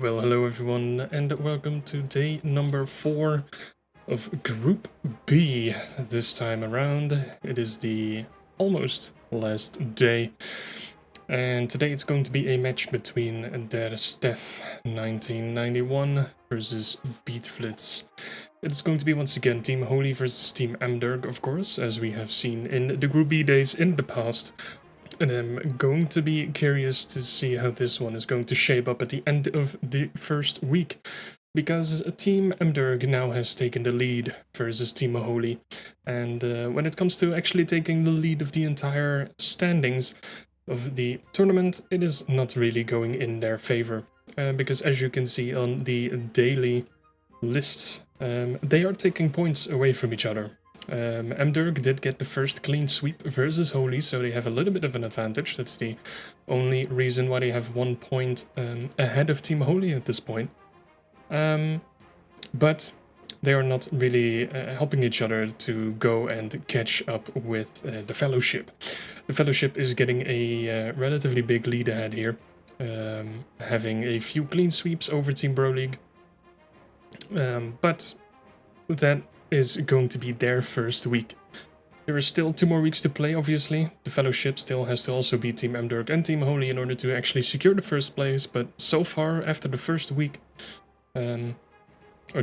Well, hello everyone, and welcome to day number 4 of Group B. This time around, it is the almost last day, and today it's going to be a match between derStef1991 versus BeatFlitz. It's going to be once again Team Holy versus Team Mderg, of course, as we have seen in the Group B days in the past. And I'm going to be curious to see how this one is going to shape up at the end of the first week, because Team Mderg now has taken the lead versus Team Holy, and when it comes to actually taking the lead of the entire standings of the tournament, it is not really going in their favor, because as you can see on the daily lists, they are taking points away from each other. Mderg did get the first clean sweep versus Holy, so they have a little bit of an advantage. That's the only reason why they have 1 point ahead of Team Holy at this point. But they are not really helping each other to go and catch up with the Fellowship. The Fellowship is getting a relatively big lead ahead here, having a few clean sweeps over Team Bro League. But that is going to be their first week. There are still 2 more weeks to play, obviously. The Fellowship still has to also beat Team Mderg and Team Holy in order to actually secure the first place, but so far, after the first week, or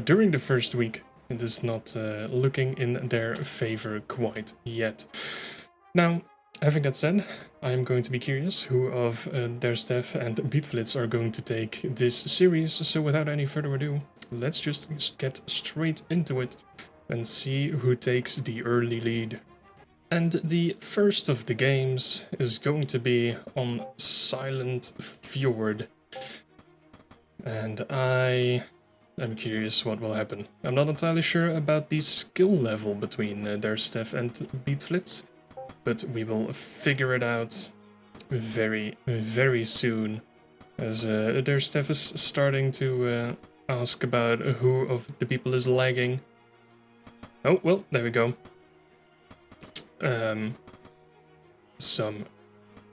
during the first week, it is not looking in their favor quite yet. Now, having that said, I am going to be curious who of derStef and BeatFlitz are going to take this series, so without any further ado, let's just get straight into it and see who takes the early lead. And the first of the games is going to be on Silent Fjord. And I am curious what will happen. I'm not entirely sure about the skill level between derStef and BeatFlitz, but we will figure it out very, very soon, as derStef is starting to ask about who of the people is lagging. Oh, well, there we go. Some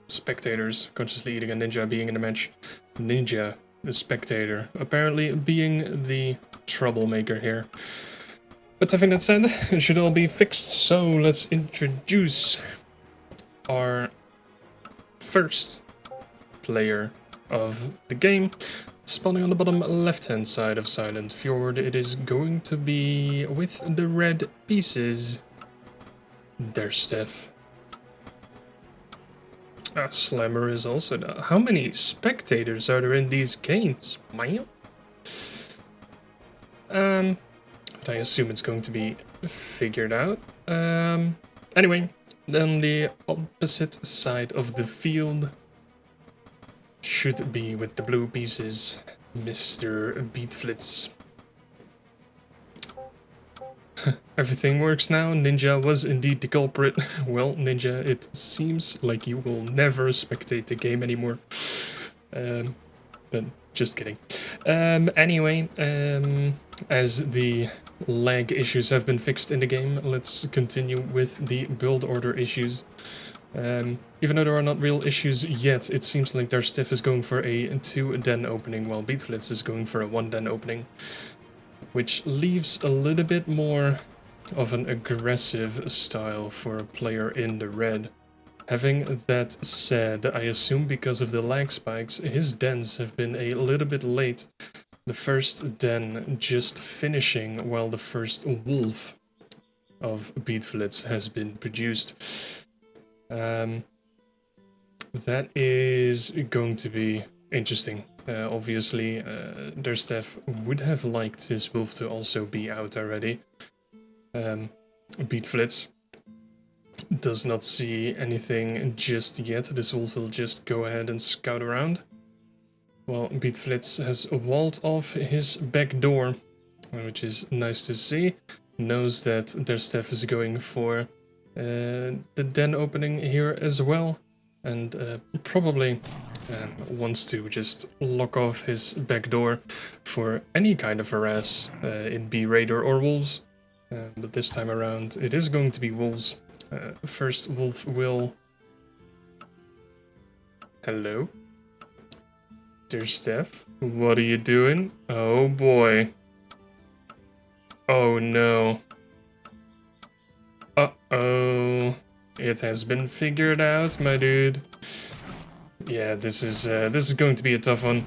spectators consciously eating a ninja being in the match. Ninja, the spectator, apparently being the troublemaker here. But having that said, it should all be fixed, so let's introduce our first player of the game. Spawning on the bottom left-hand side of Silent Fjord, it is going to be with the red pieces, derStef. Slammer is also down. How many spectators are there in these games, man? But I assume it's going to be figured out. Anyway, then the opposite side of the field should be with the blue pieces, Mr. BeatFlitz. Everything works now. Ninja was indeed the culprit. Well, Ninja, it seems like you will never spectate the game anymore. But just kidding. Anyway, as the lag issues have been fixed in the game, let's continue with the build order issues. Even though there are not real issues yet, it seems like derStef is going for a 2 den opening, while BeatFlitz is going for a 1 den opening, which leaves a little bit more of an aggressive style for a player in the red. Having that said, I assume because of the lag spikes, his dens have been a little bit late. The first den just finishing while the first wolf of BeatFlitz has been produced. That is going to be interesting. Obviously, derStef would have liked his wolf to also be out already. BeatFlitz does not see anything just yet. This wolf will just go ahead and scout around. Well, BeatFlitz has walled off his back door, which is nice to see. Knows that derStef is going for the den opening here as well, and probably wants to just lock off his back door for any kind of harass in B-Raider or wolves. But this time around it is going to be wolves. First wolf will... Hello? derStef, what are you doing? Oh boy. Oh no. Uh-oh. It has been figured out, my dude. Yeah, this is going to be a tough one.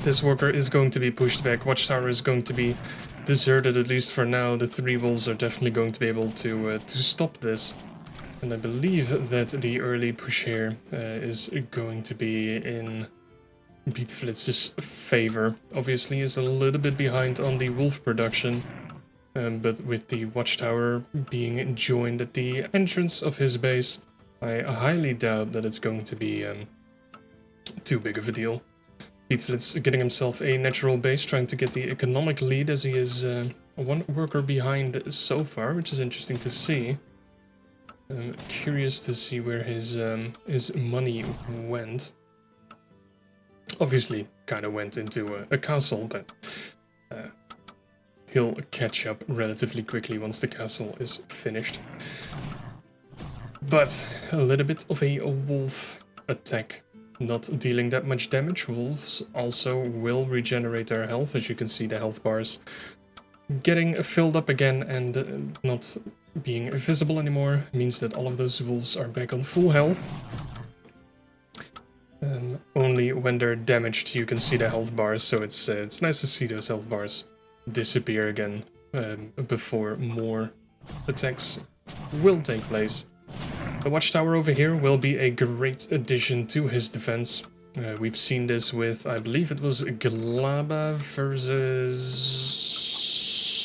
This worker is going to be pushed back. Watchtower is going to be deserted, at least for now. The 3 wolves are definitely going to be able to stop this. And I believe that the early push here is going to be in BeatFlitz's favor. Obviously, is a little bit behind on the wolf production. But with the watchtower being joined at the entrance of his base, I highly doubt that it's going to be too big of a deal. BeatFlitz getting himself a natural base, trying to get the economic lead as he is 1 worker behind so far, which is interesting to see. I'm curious to see where his money went. Obviously, kind of went into a castle, but he'll catch up relatively quickly once the castle is finished. But a little bit of a wolf attack, not dealing that much damage. Wolves also will regenerate their health, as you can see the health bars getting filled up again and not being visible anymore means that all of those wolves are back on full health. Only when they're damaged you can see the health bars, so it's nice to see those health bars disappear again before more attacks will take place. The watchtower over here will be a great addition to his defense. We've seen this with, I believe it was Glaba versus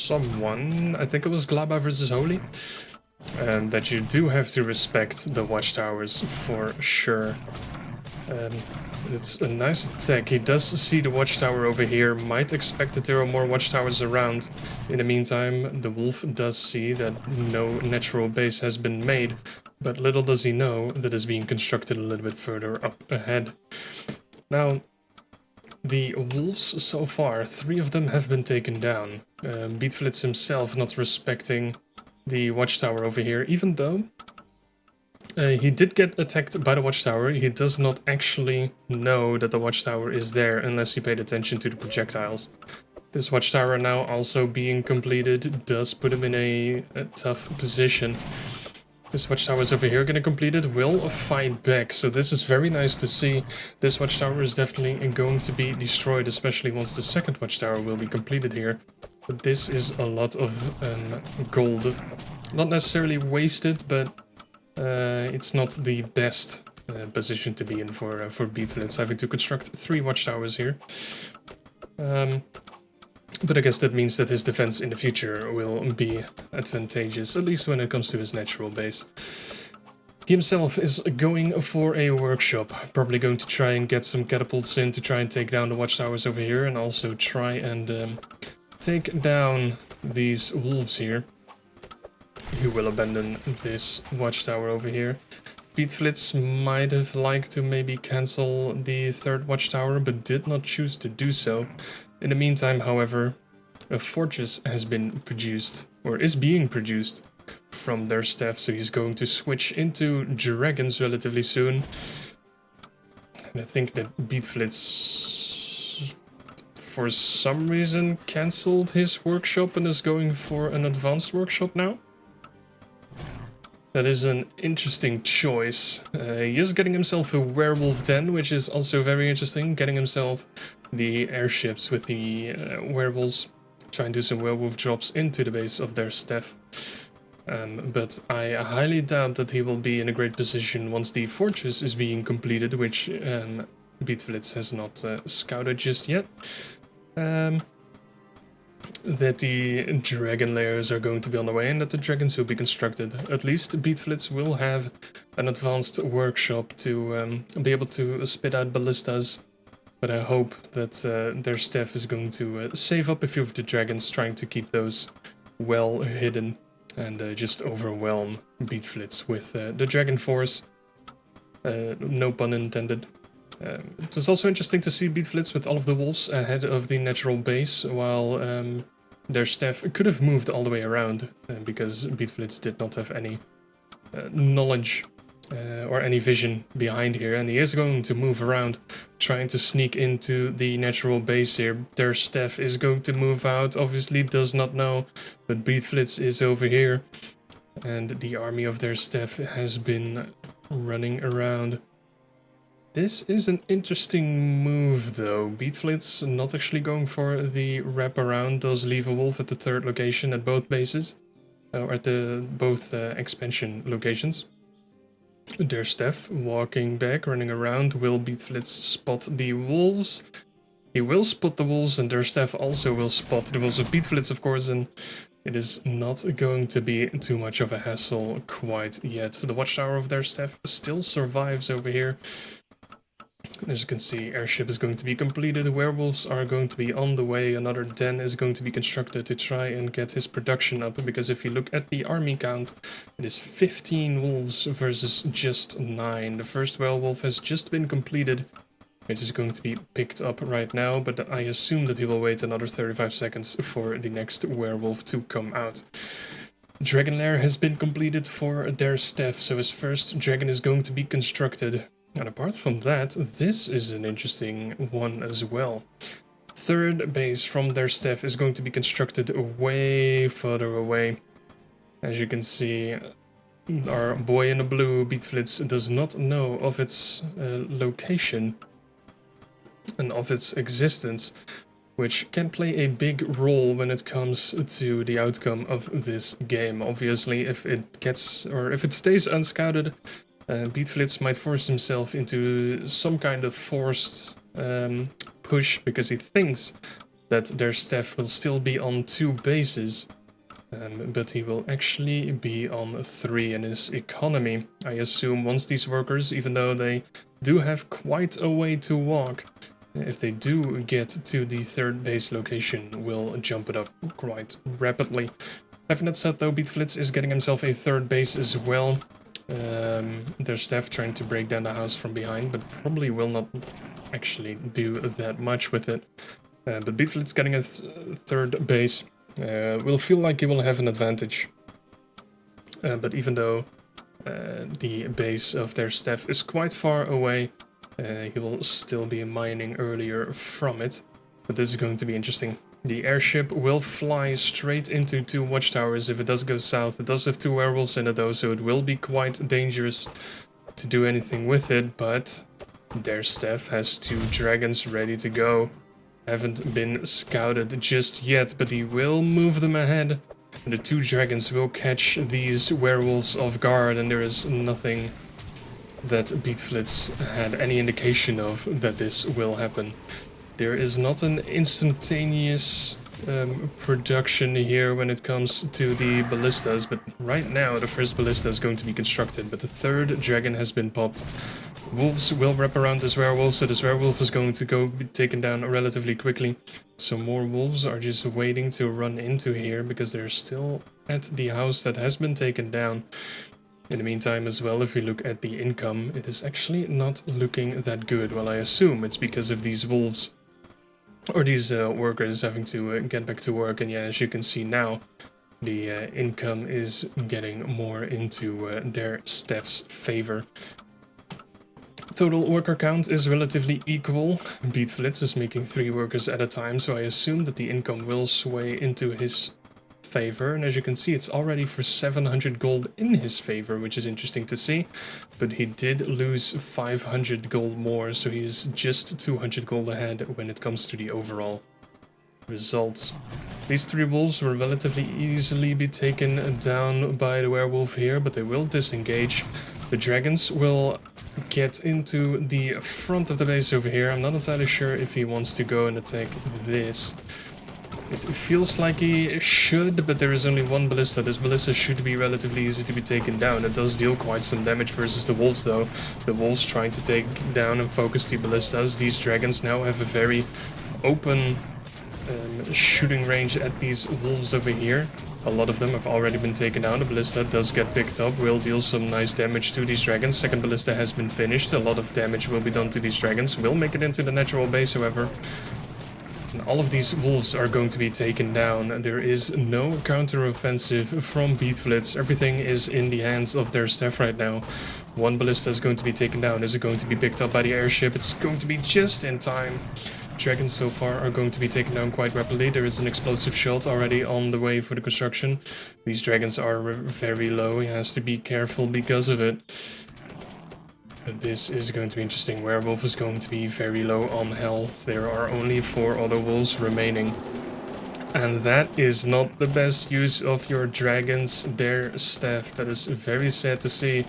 someone. I think it was Glaba versus Holy. That you do have to respect the watchtowers for sure. It's a nice attack. He does see the watchtower over here, might expect that there are more watchtowers around. In the meantime, the wolf does see that no natural base has been made, but little does he know that is being constructed a little bit further up ahead. Now, the wolves so far, 3 of them have been taken down. BeatFlitz himself not respecting the watchtower over here, even though he did get attacked by the watchtower. He does not actually know that the watchtower is there unless he paid attention to the projectiles. This watchtower now also being completed does put him in a tough position. This watchtower is over here getting completed, will fight back, so this is very nice to see. This watchtower is definitely going to be destroyed, especially once the second watchtower will be completed here. But this is a lot of gold. Not necessarily wasted, but it's not the best position to be in for BeatFlitz, having to construct 3 watchtowers here. But I guess that means that his defense in the future will be advantageous, at least when it comes to his natural base. He himself is going for a workshop, probably going to try and get some catapults in to try and take down the watchtowers over here, and also try and take down these wolves here. He will abandon this watchtower over here. BeatFlitz might have liked to maybe cancel the 3rd watchtower, but did not choose to do so. In the meantime, however, a fortress has been produced, or is being produced, from derStef, so he's going to switch into dragons relatively soon. And I think that BeatFlitz, for some reason, cancelled his workshop and is going for an advanced workshop now. That is an interesting choice. He is getting himself a werewolf den, which is also very interesting. Getting himself the airships with the werewolves. Try and do some werewolf drops into the base of derStef. But I highly doubt that he will be in a great position once the fortress is being completed, which BeatFlitz has not scouted just yet. That the dragon layers are going to be on the way and that the dragons will be constructed. At least BeatFlitz will have an advanced workshop to be able to spit out ballistas. But I hope that derStef is going to save up a few of the dragons, trying to keep those well hidden and just overwhelm BeatFlitz with the dragon force. No pun intended. It was also interesting to see BeatFlitz with all of the wolves ahead of the natural base, while derStef could have moved all the way around, because BeatFlitz did not have any knowledge or any vision behind here, and he is going to move around, trying to sneak into the natural base here. derStef is going to move out, obviously does not know, but BeatFlitz is over here, and the army of derStef has been running around. This is an interesting move though. BeatFlitz not actually going for the wraparound, does leave a wolf at the third location at both bases, or at the both expansion locations. derStef walking back, running around. Will BeatFlitz spot the wolves? He will spot the wolves, and derStef also will spot the wolves with BeatFlitz, of course, and it is not going to be too much of a hassle quite yet. The watchtower of derStef still survives over here. As you can see, airship is going to be completed, werewolves are going to be on the way, another den is going to be constructed to try and get his production up, because if you look at the army count, it is 15 wolves versus just 9. The first werewolf has just been completed, which is going to be picked up right now, but I assume that he will wait another 35 seconds for the next werewolf to come out. Dragon Lair has been completed for derStef, so his first dragon is going to be constructed. And apart from that, this is an interesting one as well. Third base from derStef is going to be constructed way further away. As you can see, our boy in the blue, BeatFlitz, does not know of its location and of its existence, which can play a big role when it comes to the outcome of this game. Obviously, if it gets, or if it stays unscouted, BeatFlitz might force himself into some kind of forced push, because he thinks that derStef will still be on 2 bases, but he will actually be on 3 in his economy. I assume once these workers, even though they do have quite a way to walk, if they do get to the third base location, will jump it up quite rapidly. Having that said though, BeatFlitz is getting himself a third base as well. derStef trying to break down the house from behind, but probably will not actually do that much with it. But BeatFlitz getting a third base will feel like he will have an advantage. But even though the base of derStef is quite far away, he will still be mining earlier from it. But this is going to be interesting. The airship will fly straight into 2 watchtowers if it does go south. It does have 2 werewolves in it though, so it will be quite dangerous to do anything with it, but derStef has 2 dragons ready to go. Haven't been scouted just yet, but he will move them ahead. And the 2 dragons will catch these werewolves off guard, and there is nothing that BeatFlitz had any indication of that this will happen. There is not an instantaneous production here when it comes to the ballistas, but right now the first ballista is going to be constructed, but the third dragon has been popped. Wolves will wrap around this werewolf, so this werewolf is going to be taken down relatively quickly. So more wolves are just waiting to run into here, because they're still at the house that has been taken down. In the meantime as well, if we look at the income, it is actually not looking that good. Well, I assume it's because of these wolves, or these workers having to get back to work. And yeah, as you can see now, the income is getting more into derStef's favor. Total worker count is relatively equal. BeatFlitz is making 3 workers at a time, so I assume that the income will sway into his favor. And as you can see, it's already for 700 gold in his favor, which is interesting to see. But he did lose 500 gold more, so he is just 200 gold ahead when it comes to the overall results. These 3 wolves will relatively easily be taken down by the werewolf here, but they will disengage. The dragons will get into the front of the base over here. I'm not entirely sure if he wants to go and attack this. It feels like he should, but there is only 1 ballista. This ballista should be relatively easy to be taken down. It does deal quite some damage versus the wolves though. The wolves trying to take down and focus the ballistas. These dragons now have a very open shooting range at these wolves over here. A lot of them have already been taken down. The ballista does get picked up, will deal some nice damage to these dragons. Second ballista has been finished. A lot of damage will be done to these dragons. Will make it into the natural base, however. And all of these wolves are going to be taken down. There is no counter-offensive from BeatFlitz. Everything is in the hands of derStef right now. One ballista is going to be taken down. Is it going to be picked up by the airship? It's going to be just in time. Dragons so far are going to be taken down quite rapidly. There is an explosive shot already on the way for the construction. These dragons are very low. He has to be careful because of it. But this is going to be interesting. Werewolf is going to be very low on health. There are only 4 auto wolves remaining. And that is not the best use of your dragons, derStef. That is very sad to see.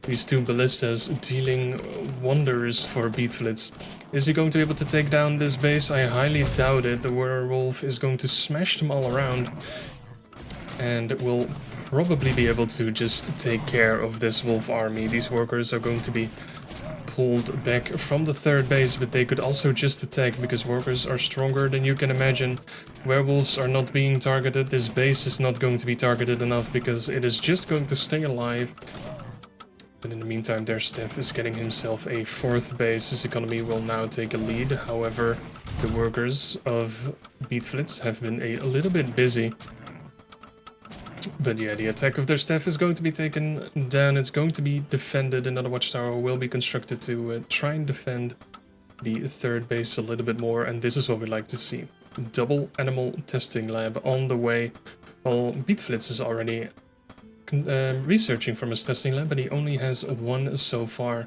These 2 ballistas dealing wonders for BeatFlitz. Is he going to be able to take down this base? I highly doubt it. The werewolf is going to smash them all around. And will probably be able to just take care of this wolf army. These workers are going to be pulled back from the 3rd base, but they could also just attack because workers are stronger than you can imagine. Werewolves are not being targeted. This base is not going to be targeted enough because it is just going to stay alive. But in the meantime, derStef is getting himself a 4th base. His economy will now take a lead. However, the workers of BeatFlitz have been a little bit busy. But yeah, the attack of derStef is going to be taken down. It's going to be defended. Another watchtower will be constructed to try and defend the 3rd base a little bit more. And this is what we like to see. Double animal testing lab on the way. Well, BeatFlitz is already researching from his testing lab, but he only has 1 so far.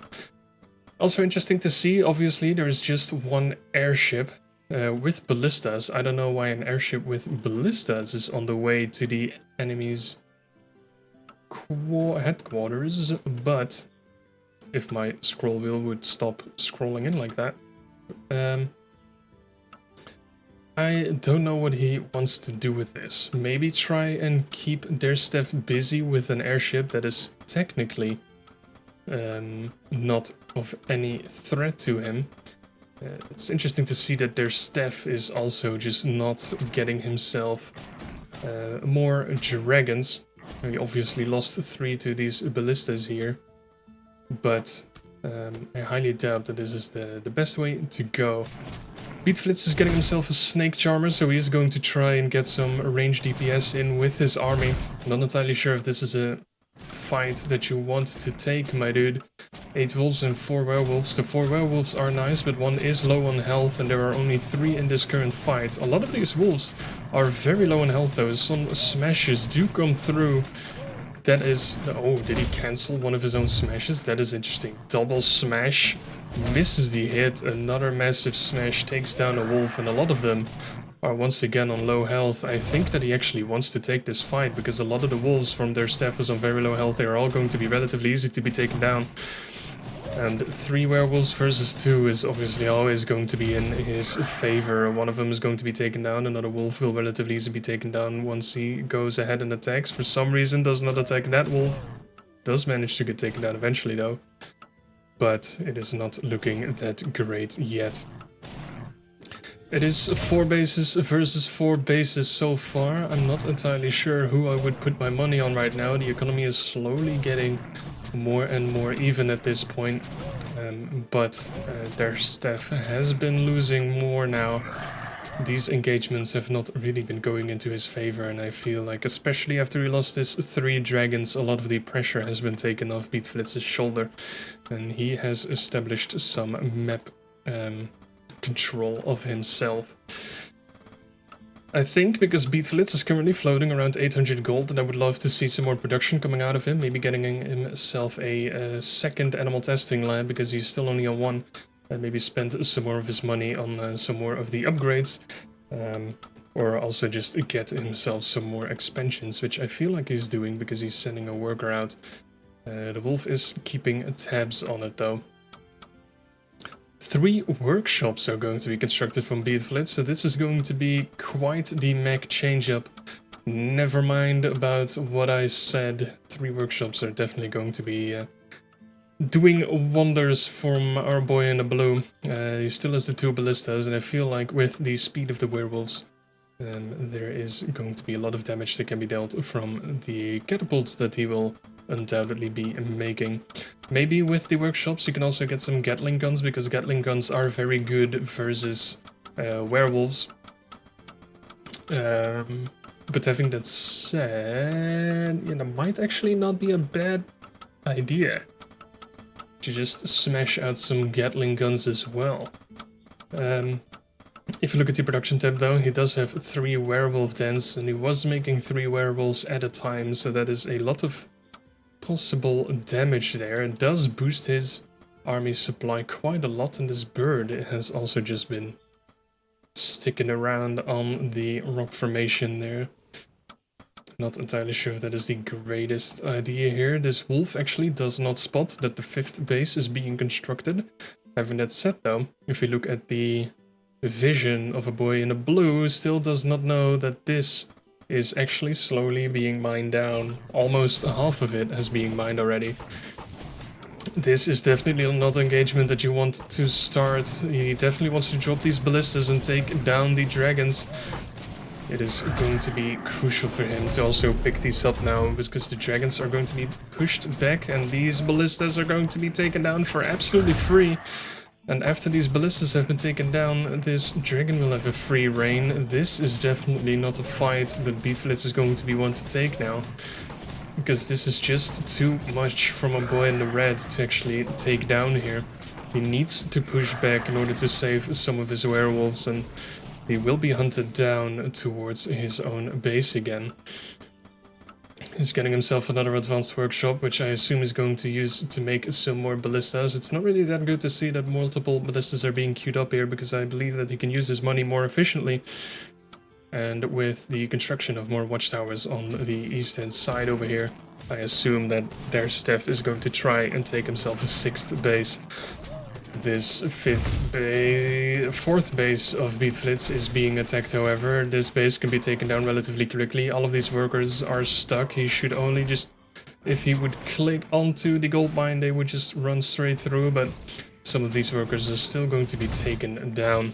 Also interesting to see, obviously, there is just 1 airship with ballistas. I don't know why an airship with ballistas is on the way to the enemy's headquarters, but if my scroll wheel would stop scrolling in like that. I don't know what he wants to do with this. Maybe try and keep derStef busy with an airship that is technically not of any threat to him. It's interesting to see that derStef is also just not getting himself more dragons. He obviously lost 3 to these ballistas here, but I highly doubt that this is the best way to go. BeatFlitz is getting himself a snake charmer, so he is going to try and get some range DPS in with his army. I'm not entirely sure if this is a fight that you want to take, my dude. 8 wolves and 4 werewolves. The 4 werewolves are nice, but 1 is low on health, and there are only 3 in this current fight. A lot of these wolves are very low on health, though. Some smashes do come through. That is... Oh, did he cancel one of his own smashes? That is interesting. Double smash. Misses the hit. Another massive smash takes down a wolf, and a lot of them are once again on low health. I think that he actually wants to take this fight, because a lot of the wolves from derStef is on very low health. They are all going to be relatively easy to be taken down. And 3 werewolves versus 2 is obviously always going to be in his favor. One of them is going to be taken down. Another wolf will relatively easily be taken down once he goes ahead and attacks. For some reason does not attack that wolf. Does manage to get taken down eventually though. But it is not looking that great yet. It is 4 bases versus 4 bases so far. I'm not entirely sure who I would put my money on right now. The economy is slowly getting more and more even at this point. But derStef has been losing more now. These engagements have not really been going into his favor, and I feel like, especially after he lost his 3 dragons, a lot of the pressure has been taken off BeatFlitz's shoulder, and he has established some map control of himself. I think because BeatFlitz is currently floating around 800 gold, and I would love to see some more production coming out of him, maybe getting himself a second animal testing lab, because he's still only on 1. And maybe spend some more of his money on some more of the upgrades, or also just get himself some more expansions, which I feel like he's doing because he's sending a worker out. The wolf is keeping tabs on it though. 3 workshops are going to be constructed from BeatFlitz, so this is going to be quite the mech change-up. Never mind about what I said. 3 workshops are definitely going to be doing wonders from our boy in the blue. He still has the 2 ballistas, and I feel like with the speed of the werewolves, there is going to be a lot of damage that can be dealt from the catapults that he will undoubtedly be making. Maybe with the workshops you can also get some Gatling guns, because Gatling guns are very good versus werewolves. But having that said, that might actually not be a bad idea. to just smash out some Gatling guns as well. If you look at the production tab though, he does have 3 werewolf dens, and he was making 3 werewolves at a time, so that is a lot of possible damage there. It does boost his army supply quite a lot, and this bird has also just been sticking around on the rock formation there. Not entirely sure if that is the greatest idea here. This wolf actually does not spot that the 5th base is being constructed. Having that said though, if you look at the vision of a boy in a blue, still does not know that this is actually slowly being mined down. Almost half of it has been mined already. This is definitely not engagement that you want to start. He definitely wants to drop these ballistas and take down the dragons. It is going to be crucial for him to also pick these up now, because the dragons are going to be pushed back and these ballistas are going to be taken down for absolutely free. And after these ballistas have been taken down, this dragon will have a free reign. This is definitely not a fight that BeatFlitz is going to be one to take now, because this is just too much from a boy in the red to actually take down here. He needs to push back in order to save some of his werewolves, and he will be hunted down towards his own base again. He's getting himself another advanced workshop, which I assume he's going to use to make some more ballistas. It's not really that good to see that multiple ballistas are being queued up here, because I believe that he can use his money more efficiently. And with the construction of more watchtowers on the eastern side over here, I assume that derStef is going to try and take himself a 6th base. This 4th base of BeatFlitz is being attacked, however. This base can be taken down relatively quickly. All of these workers are stuck. He should only just... If he would click onto the gold mine, they would just run straight through, but some of these workers are still going to be taken down.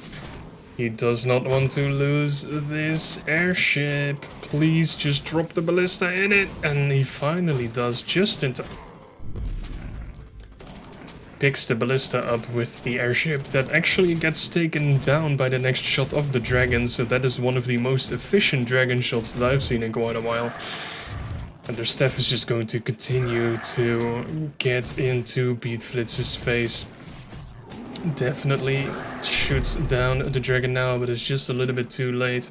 He does not want to lose this airship. Please just drop the ballista in it. And he finally does, just in time. Picks the ballista up with the airship that actually gets taken down by the next shot of the dragon, so that is one of the most efficient dragon shots that I've seen in quite a while. And derStef is just going to continue to get into BeatFlitz's face. Definitely shoots down the dragon now, but it's just a little bit too late.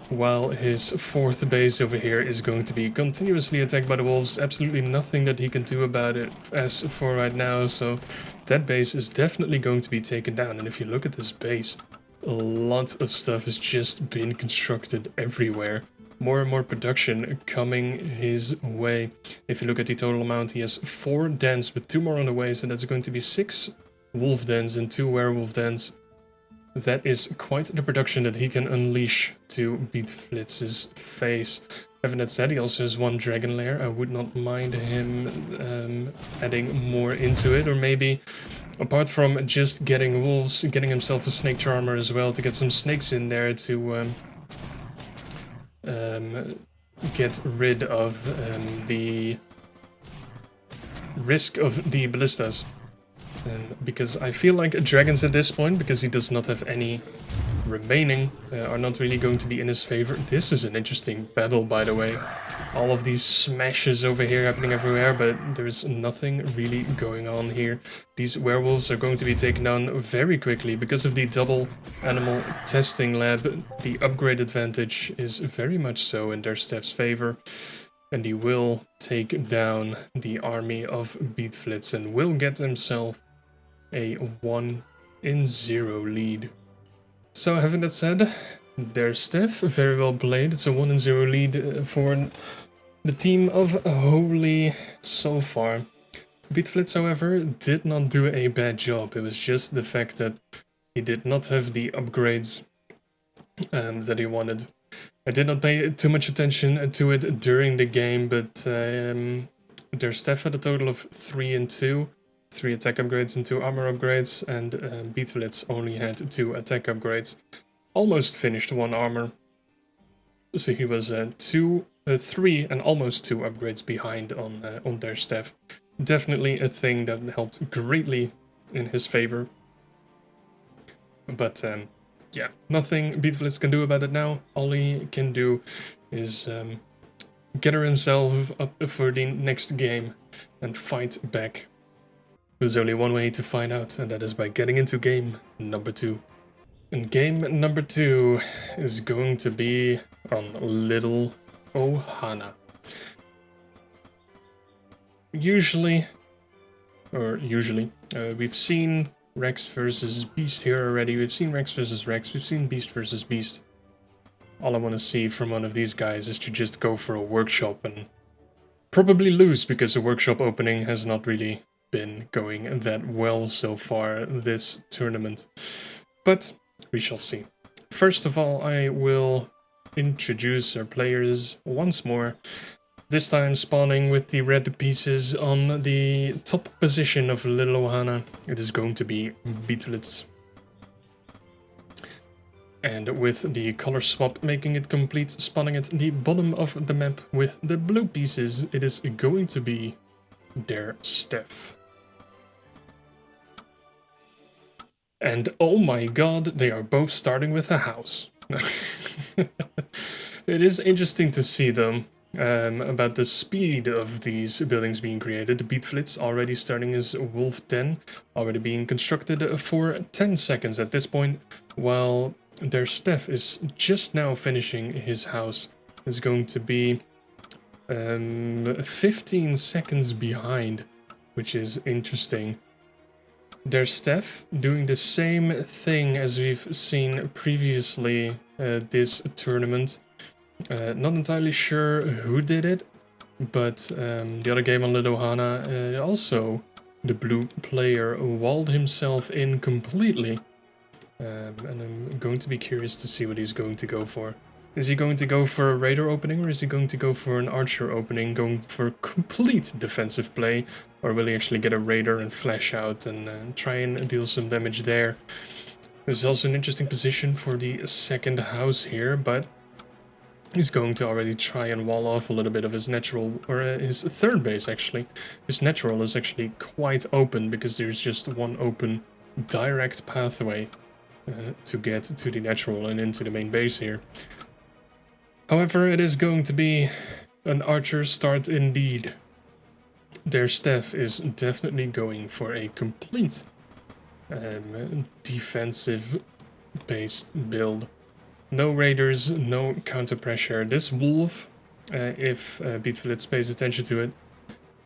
While his 4th base over here is going to be continuously attacked by the wolves. Absolutely nothing that he can do about it as for right now, so that base is definitely going to be taken down. And if you look at this base, a lot of stuff has just been constructed everywhere. More and more production coming his way. If you look at the total amount, he has 4 dens with 2 more on the way, so that's going to be 6 wolf dens and 2 werewolf dens. That is quite the production that he can unleash to BeatFlitz's face. Having that said, he also has 1 dragon lair. I would not mind him adding more into it, or maybe, apart from just getting wolves, getting himself a snake charmer as well, to get some snakes in there to get rid of the risk of the ballistas. Because I feel like dragons at this point, because he does not have any remaining, are not really going to be in his favor. This is an interesting battle, by the way. All of these smashes over here happening everywhere, but there's nothing really going on here. These werewolves are going to be taken down very quickly because of the double animal testing lab. The upgrade advantage is very much so in derStef's favor. And he will take down the army of BeatFlitz and will get himself a 1-0 lead. So having that said, derStef, very well played. It's a 1-0 lead for the team of Holy so far. BeatFlitz, however, did not do a bad job. It was just the fact that he did not have the upgrades that he wanted. I did not pay too much attention to it during the game, but derStef had a total of 3 and 2. 3 attack upgrades and 2 armor upgrades, and BeatFlitz only had 2 attack upgrades. Almost finished 1 armor. So he was 3 and almost 2 upgrades behind on derStef. Definitely a thing that helped greatly in his favor. But yeah, nothing BeatFlitz can do about it now. All he can do is gather himself up for the next game and fight back. There's only one way to find out, and that is by getting into game number 2. And game number 2 is going to be on Littlewargame. Usually, we've seen Rex versus Beast here already. We've seen Rex versus Rex. We've seen Beast versus Beast. All I want to see from one of these guys is to just go for a workshop and probably lose, because the workshop opening has not really been going that well so far this tournament. But we shall see. First of all, I will introduce our players once more. This time spawning with the red pieces on the top position of Littlewargame. It is going to be BeatFlitz. And with the color swap making it complete, spawning at the bottom of the map with the blue pieces, it is going to be derStef. And oh my god, they are both starting with a house. It is interesting to see them. About the speed of these buildings being created. The BeatFlitz already starting his Wolf 10, already being constructed for 10 seconds at this point, while derStef is just now finishing his house. Is going to be 15 seconds behind, which is interesting. derStef doing the same thing as we've seen previously this tournament. Not entirely sure who did it, but the other game on Littlewargame, also the blue player walled himself in completely. And I'm going to be curious to see what he's going to go for. Is he going to go for a raider opening, or is he going to go for an archer opening, going for complete defensive play? Or will he actually get a raider and flash out and try and deal some damage there? This is also an interesting position for the second house here, but he's going to already try and wall off a little bit of his natural, or his third base actually. His natural is actually quite open, because there's just one open direct pathway to get to the natural and into the main base here. However, it is going to be an archer start indeed. derStef is definitely going for a complete defensive based build. No raiders, no counter pressure. This wolf, if BeatFlitz pays attention to it,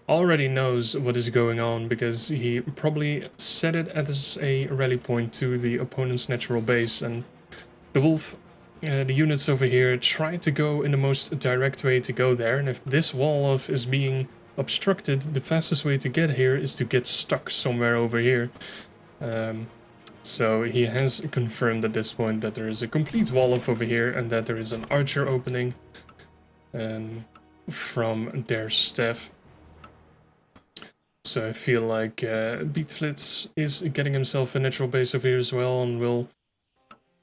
already knows what is going on, because he probably set it as a rally point to the opponent's natural base, and the wolf, the units over here, try to go in the most direct way to go there, and if this wall off is being obstructed, the fastest way to get here is to get stuck somewhere over here. So he has confirmed at this point that there is a complete wall off over here, and that there is an archer opening from derStef. So I feel like BeatFlitz is getting himself a natural base over here as well, and will,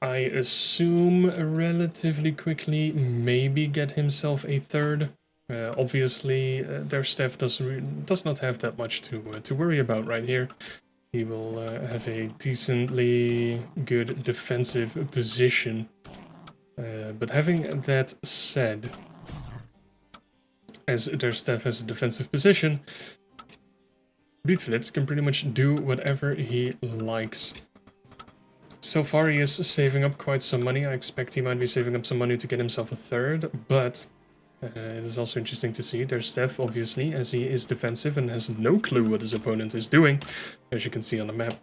I assume, relatively quickly maybe get himself a third. Obviously, derStef does not have that much to worry about right here. He will have a decently good defensive position. But having that said, as derStef has a defensive position, BeatFlitz can pretty much do whatever he likes. So far he is saving up quite some money. I expect he might be saving up some money to get himself a third, but it is also interesting to see derStef, obviously, as he is defensive and has no clue what his opponent is doing, as you can see on the map,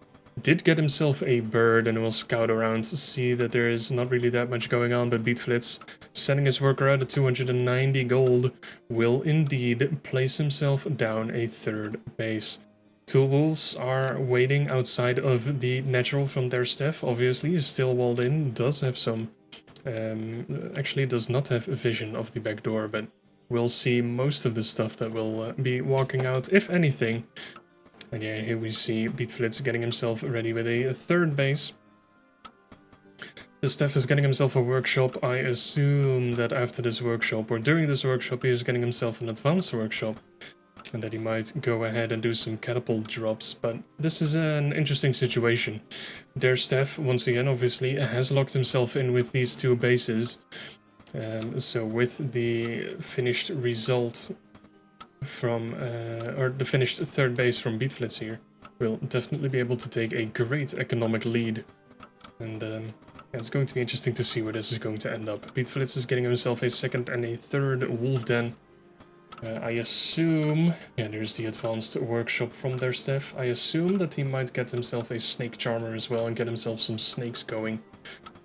did get himself a bird and will scout around to see that there is not really that much going on, but BeatFlitz, sending his worker out at 290 gold, will indeed place himself down a third base. Two wolves are waiting outside of the natural from derStef. Obviously, is still walled in, does have some... actually does not have a vision of the back door, but we'll see most of the stuff that will be walking out, if anything. And yeah, here we see BeatFlitz getting himself ready with a third base. derStef is getting himself a workshop. I assume that after this workshop, or during this workshop, he is getting himself an advanced workshop, and that he might go ahead and do some catapult drops, but this is an interesting situation. derStef, once again, obviously, has locked himself in with these two bases. So with the finished result from, or the finished third base from BeatFlitz here, will definitely be able to take a great economic lead. And it's going to be interesting to see where this is going to end up. BeatFlitz is getting himself a second and a third wolf den. I assume... Yeah, there's the advanced workshop from derStef. I assume that he might get himself a snake charmer as well and get himself some snakes going.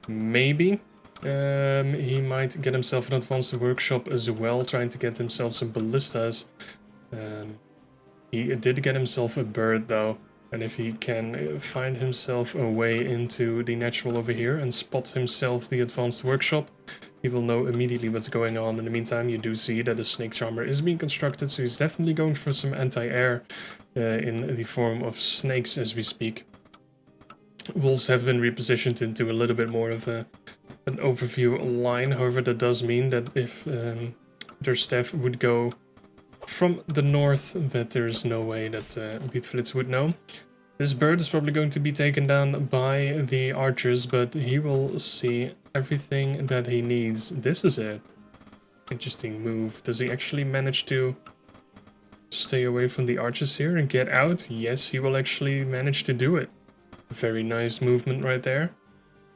Maybe. He might get himself an advanced workshop as well, trying to get himself some ballistas. He did get himself a bird though, and if he can find himself a way into the natural over here and spot himself the advanced workshop, he will know immediately what's going on. In the meantime, you do see that a snake charmer is being constructed, so he's definitely going for some anti-air in the form of snakes as we speak. Wolves have been repositioned into a little bit more of an overview line. However, that does mean that if derStef would go from the north, that there's no way that BeatFlitz would know. This bird is probably going to be taken down by the archers, but he will see everything that he needs. This is a interesting move. Does he actually manage to stay away from the archers here and get out? Yes, he will actually manage to do it. Very nice movement right there.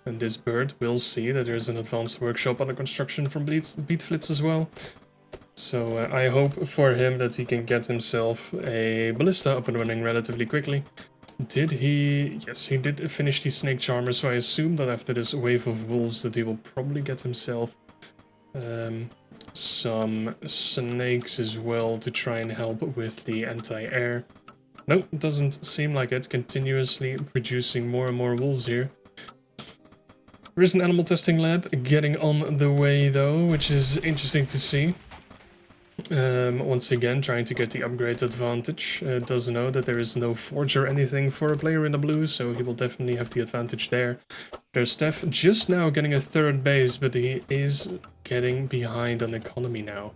And this bird will see that there's an advanced workshop under construction from BeatFlitz as well. So I hope for him that he can get himself a ballista up and running relatively quickly. Did he? Yes, he did finish the snake charmer, so I assume that after this wave of wolves that he will probably get himself some snakes as well to try and help with the anti-air. Nope, doesn't seem like it. Continuously producing more and more wolves here. There is an animal testing lab getting on the way though, which is interesting to see. Once again, trying to get the upgrade advantage. Does know that there is no forge or anything for a player in the blue, so he will definitely have the advantage there. derStef just now getting a third base, but he is getting behind on economy now.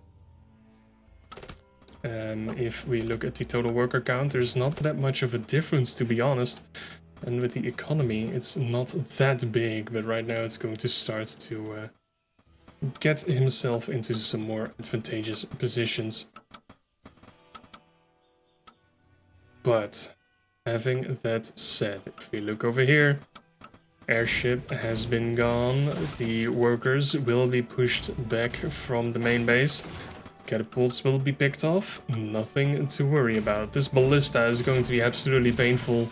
If we look at the total worker count, there's not that much of a difference, to be honest. And with the economy, it's not that big, but right now it's going to start to get himself into some more advantageous positions. But having that said, if we look over here, airship has been gone. The workers will be pushed back from the main base. Catapults will be picked off. Nothing to worry about. This ballista is going to be absolutely painful.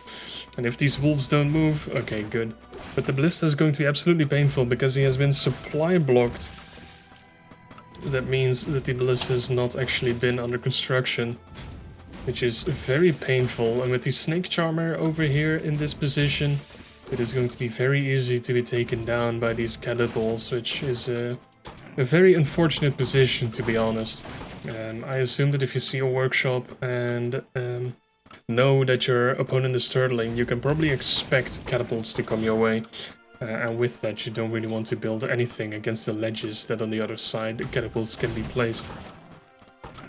And if these wolves don't move, okay, good. But the ballista is going to be absolutely painful because he has been supply blocked. That means that the ballista has not actually been under construction, which is very painful. And with the snake charmer over here in this position, it is going to be very easy to be taken down by these catapults, which is a very unfortunate position, to be honest. I assume that if you see a workshop and know that your opponent is turtling, you can probably expect catapults to come your way. And with that, you don't really want to build anything against the ledges that on the other side the catapults can be placed.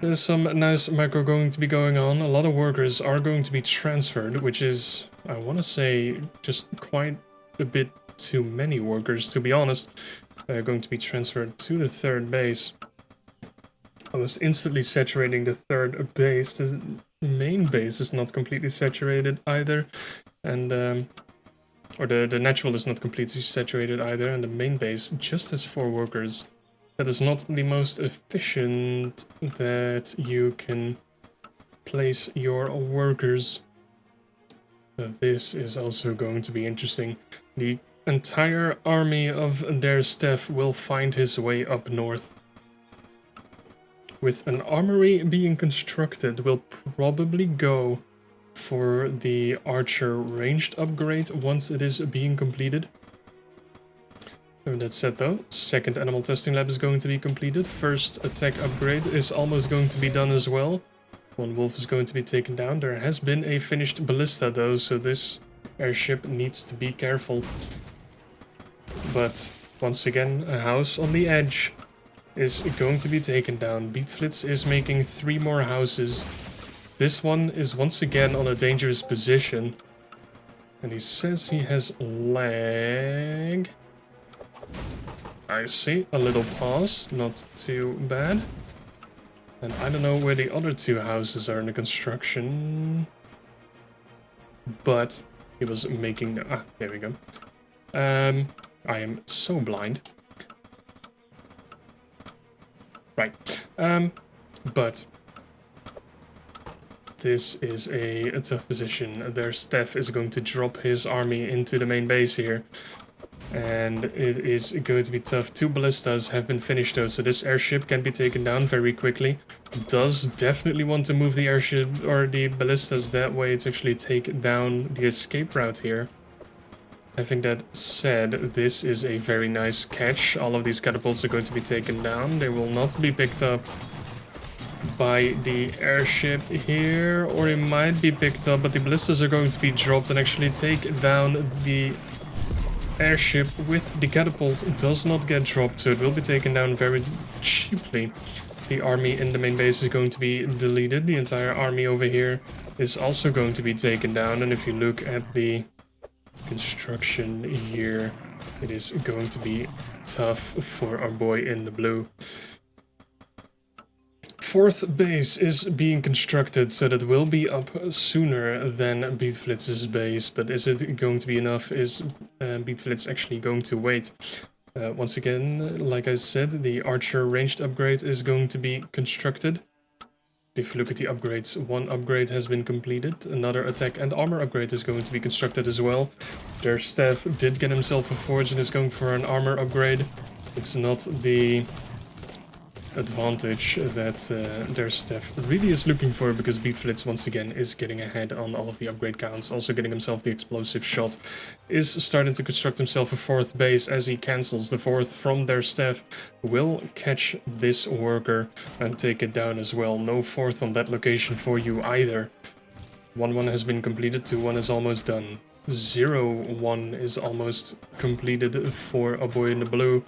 There's some nice macro going to be going on. A lot of workers are going to be transferred, which is, I want to say, just quite a bit too many workers, to be honest. Going to be transferred to the third base. Almost instantly saturating the third base. The main base is not completely saturated either, and or the natural is not completely saturated either, and the main base just has 4 workers. That is not the most efficient that you can place your workers. This is also going to be interesting. The entire army of derStef will find his way up north. With an armory being constructed, we'll probably go for the archer ranged upgrade once it is being completed. And that said though, second animal testing lab is going to be completed. First attack upgrade is almost going to be done as well. One wolf is going to be taken down. There has been a finished ballista though, so this airship needs to be careful. But once again, a house on the edge is going to be taken down. BeatFlitz is making 3 more houses. This one is once again on a dangerous position. And he says he has lag. I see, a little pause, not too bad. And I don't know where the other 2 houses are in the construction. but he was making... there we go. I am so blind. Right. But this is a tough position. derStef is going to drop his army into the main base here. And it is going to be tough. 2 ballistas have been finished though, so this airship can be taken down very quickly. Does definitely want to move the airship or the ballistas that way to actually take down the escape route here. Having that said, this is a very nice catch. All of these catapults are going to be taken down. They will not be picked up by the airship here, or it might be picked up, but the ballistas are going to be dropped and actually take down the airship with the catapult. Does not get dropped, so it will be taken down very cheaply. The army in the main base is going to be deleted. The entire army over here is also going to be taken down, and if you look at the construction here, it is going to be tough for our boy in the blue. 4th base is being constructed, so that will be up sooner than BeatFlitz's base, but is it going to be enough? Is BeatFlitz actually going to wait? Once again, like I said, the archer ranged upgrade is going to be constructed. If you look at the upgrades, 1 upgrade has been completed, another attack and armor upgrade is going to be constructed as well. derStef did get himself a forge and is going for an armor upgrade. It's not the advantage that derStef really is looking for, because BeatFlitz once again is getting ahead on all of the upgrade counts, also getting himself the explosive shot, is starting to construct himself a 4th base as he cancels the 4th from derStef, will catch this worker and take it down as well. No 4th on that location for you either. 1-1 has been completed, 2-1 is almost done. 0-1 is almost completed for a boy in the blue.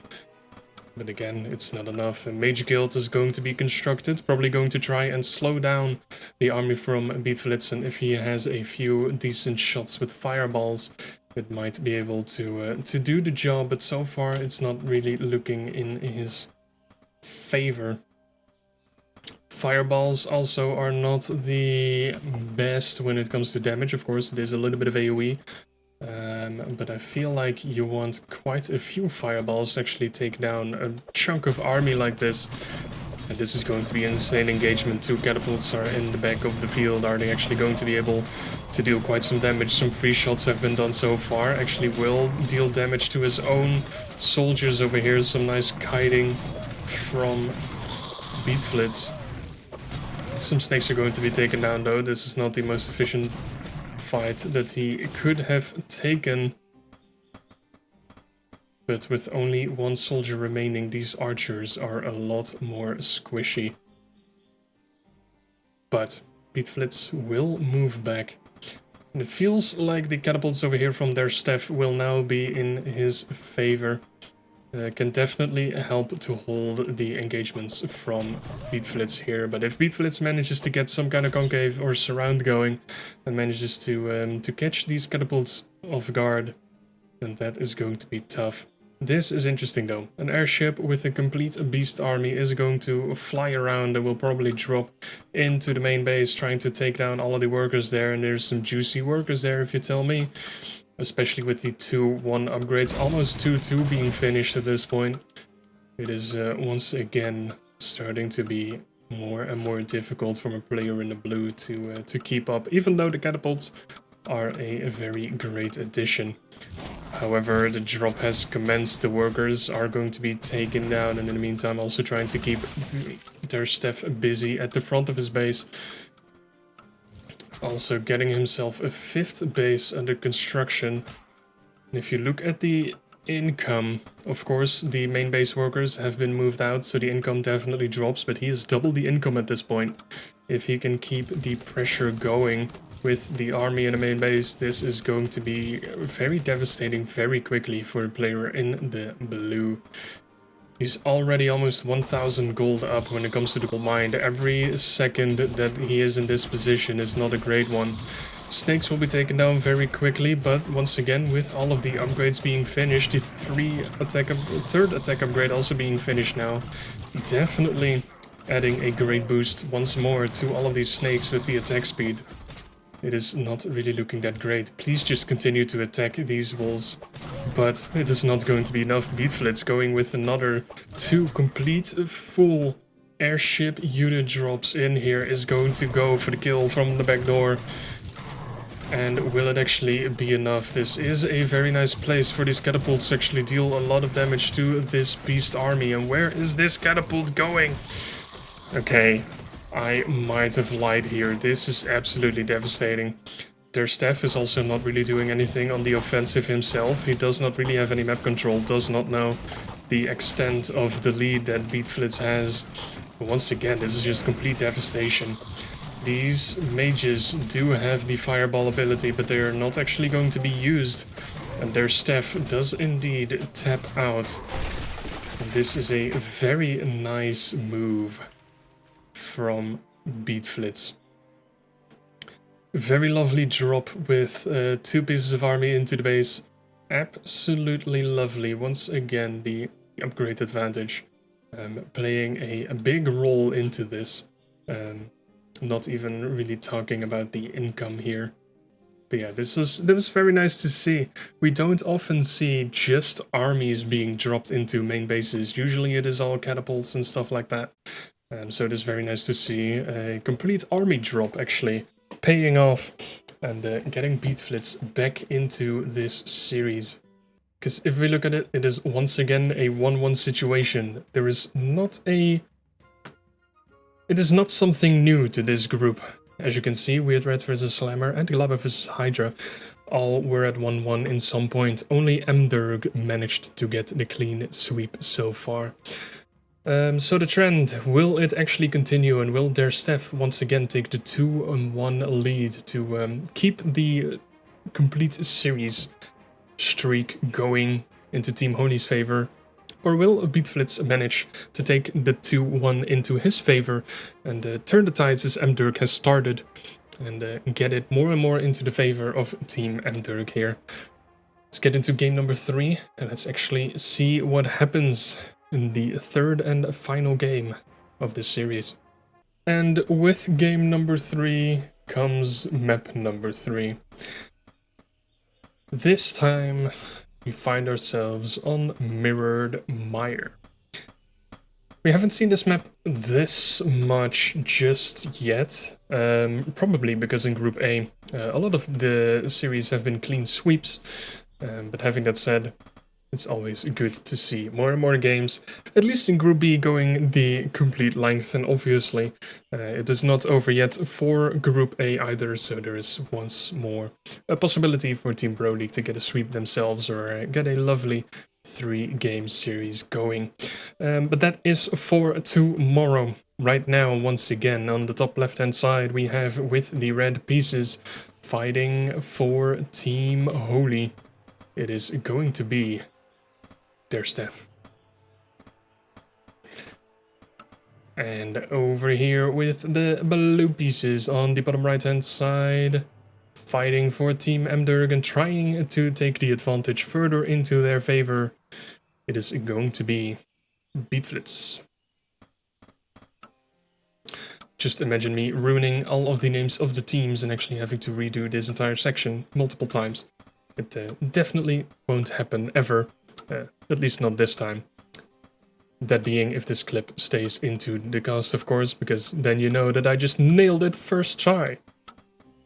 But again, it's not enough. A mage guild is going to be constructed, probably going to try and slow down the army from BeatFlitz, and if he has a few decent shots with fireballs, it might be able to do the job, but so far it's not really looking in his favor. Fireballs also are not the best when it comes to damage. Of course, it is a little bit of AoE. But I feel like you want quite a few fireballs to actually take down a chunk of army like this. And this is going to be an insane engagement. 2 catapults are in the back of the field. Are they actually going to be able to deal quite some damage? Some free shots have been done so far. Actually will deal damage to his own soldiers over here. Some nice kiting from BeatFlitz. Some snakes are going to be taken down though. This is not the most efficient fight that he could have taken, but with only 1 soldier remaining, these archers are a lot more squishy. But BeatFlitz will move back, and it feels like the catapults over here from derStef will now be in his favor. Can definitely help to hold the engagements from BeatFlitz here, but if BeatFlitz manages to get some kind of concave or surround going and manages to catch these catapults off guard, then that is going to be tough. This is interesting though. An airship with a complete beast army is going to fly around and will probably drop into the main base, trying to take down all of the workers there, and there's some juicy workers there if you tell me. Especially with the 2-1 upgrades, almost 2-2 being finished at this point. It is once again starting to be more and more difficult from a player in the blue to keep up, even though the catapults are a very great addition. However, the drop has commenced, the workers are going to be taken down, and in the meantime also trying to keep derStef busy at the front of his base. Also getting himself a 5th base under construction. And if you look at the income, of course the main base workers have been moved out, so the income definitely drops, but he has double the income at this point. If he can keep the pressure going with the army in the main base, this is going to be very devastating very quickly for a player in the blue. He's already almost 1000 gold up when it comes to the gold mine. Every second that he is in this position is not a great one. Snakes will be taken down very quickly, but once again, with all of the upgrades being finished, the 3rd attack upgrade also being finished now, definitely adding a great boost once more to all of these snakes with the attack speed. It is not really looking that great. Please just continue to attack these wolves. But it is not going to be enough. BeatFlitz going with another 2 complete full airship unit drops in here is going to go for the kill from the back door. And will it actually be enough? This is a very nice place for these catapults to actually deal a lot of damage to this beast army. And where is this catapult going? Okay, I might have lied here. This is absolutely devastating. derStef is also not really doing anything on the offensive himself. He does not really have any map control, does not know the extent of the lead that BeatFlitz has. Once again, this is just complete devastation. These mages do have the fireball ability, but they are not actually going to be used. And derStef does indeed tap out. And this is a very nice move from BeatFlitz. Very lovely drop with 2 pieces of army into the base. Absolutely lovely. Once again, the upgrade advantage playing a big role into this. Not even really talking about the income here. But yeah, this was very nice to see. We don't often see just armies being dropped into main bases. Usually it is all catapults and stuff like that. So it is very nice to see a complete army drop actually paying off and getting BeatFlitz back into this series. Because if we look at it, it is once again a 1-1 situation. There is not a... It is not something new to this group. As you can see, Weird Red vs Slammer and Glabber vs Hydra all were at 1-1 in some point. Only Mderg managed to get the clean sweep so far. So the trend, will it actually continue, and will derStef once again take the 2-1 lead to keep the complete series streak going into Team Honey's favor? Or will BeatFlitz manage to take the 2-1 into his favor and turn the tides as Mderg has started and get it more and more into the favor of Team Mderg here? Let's get into game number 3 and let's actually see what happens in the 3rd and final game of this series. And with game number 3 comes map number 3. This time we find ourselves on Mirrored Mire. We haven't seen this map this much just yet, probably because in Group A a lot of the series have been clean sweeps, but having that said, it's always good to see more and more games, at least in Group B, going the complete length, and obviously it is not over yet for Group A either, so there is once more a possibility for Team Pro League to get a sweep themselves or get a lovely 3-game series going. But that is for tomorrow. Right now, once again, on the top left-hand side, we have with the red pieces fighting for Team Holy. It is going to be derStef. And over here with the blue pieces on the bottom right hand side, fighting for Team Mderg and trying to take the advantage further into their favor. It is going to be BeatFlitz. Just imagine me ruining all of the names of the teams and actually having to redo this entire section multiple times. It definitely won't happen ever. At least not this time. That being if this clip stays into the cast, of course, because then you know that I just nailed it first try.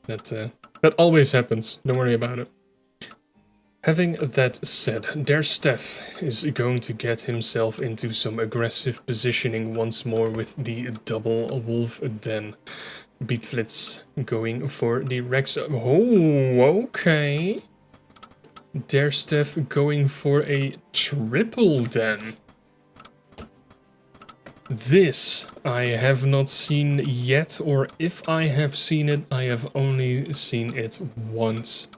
That always happens, don't worry about it. Having that said, derStef is going to get himself into some aggressive positioning once more with the double wolf den. BeatFlitz going for the Rex. Oh, okay. derStef going for a triple den. This I have not seen yet, or if I have seen it, I have only seen it once.